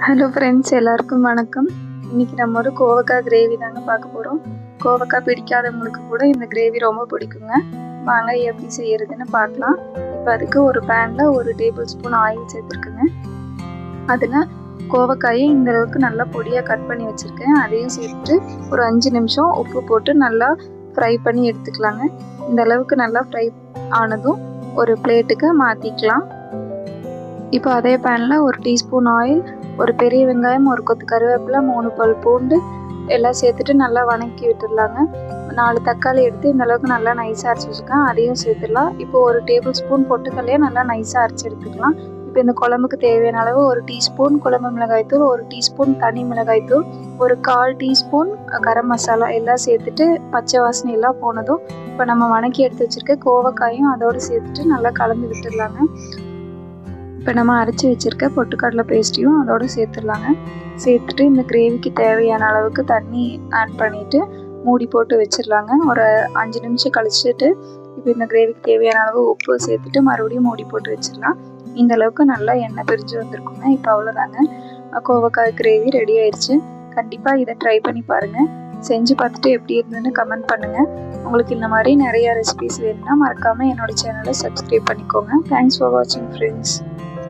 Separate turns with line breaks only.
Hello friends, எல்லாருக்கும் வணக்கம். இன்றைக்கி நம்ம ஒரு கோவக்காய் கிரேவி தாங்க பார்க்க போகிறோம். கோவக்காய் பிடிக்காதவங்களுக்கு கூட இந்த கிரேவி ரொம்ப பிடிக்குங்க. வாங்க எப்படி செய்யறதுன்னு பார்க்கலாம். இப்போ அதுக்கு ஒரு பேனில் 1 டேபிள் ஸ்பூன் ஆயில் சேர்த்துருக்குங்க. அதில் கோவக்காயை இந்த அளவுக்கு நல்லா பொடியாக கட் பண்ணி வச்சுருக்கேன். அதையும் சேர்த்துட்டு ஒரு 5 நிமிஷம் உப்பு போட்டு நல்லா ஃப்ரை பண்ணி எடுத்துக்கலாங்க. இந்த அளவுக்கு நல்லா ஃப்ரை ஆனதும் ஒரு பிளேட்டுக்கு மாற்றிக்கலாம். இப்போ அதே பேனில் 1 டீஸ்பூன் ஆயில், ஒரு பெரிய வெங்காயம், ஒரு கொத்து கருவேப்பிலை, 3 பல் பூண்டு எல்லாம் சேர்த்துட்டு நல்லா வதக்கி விட்டுடலாங்க. 4 தக்காளி எடுத்து இந்த அளவுக்கு நல்லா நைஸாக அரைச்சி வச்சுருக்கேன், அதையும் சேர்த்துடலாம். இப்போ 1 டேபிள் ஸ்பூன் பொட்டுக்கல்லையே நல்லா நைஸாக அரைச்சி எடுத்துக்கலாம். இப்போ இந்த குழம்புக்கு தேவையான அளவு 1 டீஸ்பூன் குழம்பு மிளகாய்த்தூள், 1 டீஸ்பூன் தனி மிளகாய்த்தூள், ஒரு 1/4 டீஸ்பூன் கரம் மசாலா எல்லாம் சேர்த்துட்டு பச்சை வாசனை எல்லாம் போனதும் இப்போ நம்ம வதக்கி எடுத்து வச்சுருக்க கோவக்காயும் அதோடு சேர்த்துட்டு நல்லா கலந்து விட்டுடலாங்க. இப்போ நம்ம அரைச்சி வச்சுருக்க பொட்டுக்கடலை பேஸ்ட்டையும் அதோடு சேர்த்துடலாங்க. சேர்த்துட்டு இந்த கிரேவிக்கு தேவையான அளவுக்கு தண்ணி ஆட் பண்ணிவிட்டு மூடி போட்டு வச்சிடலாங்க. ஒரு 5 நிமிஷம் கழிச்சுட்டு இப்போ இந்த கிரேவிக்கு தேவையான அளவு உப்பு சேர்த்துட்டு மறுபடியும் மூடி போட்டு வச்சிடலாம். இந்த அளவுக்கு நல்லா எண்ணெய் பிரிஞ்சு வந்திருக்குங்க. இப்போ அவ்வளோதாங்க, கோவக்காய் கிரேவி ரெடி ஆயிடுச்சு. கண்டிப்பாக இதை ட்ரை பண்ணி பாருங்கள். செஞ்சு பார்த்துட்டு எப்படி இருந்ததுன்னு கமெண்ட் பண்ணுங்கள். உங்களுக்கு இந்த மாதிரி நிறைய ரெசிபிஸ் வேணும்னா மறக்காமல் என்னோடய சேனலை சப்ஸ்கிரைப் பண்ணிக்கோங்க. தேங்க்ஸ் ஃபார் வாட்சிங் ஃப்ரெண்ட்ஸ்.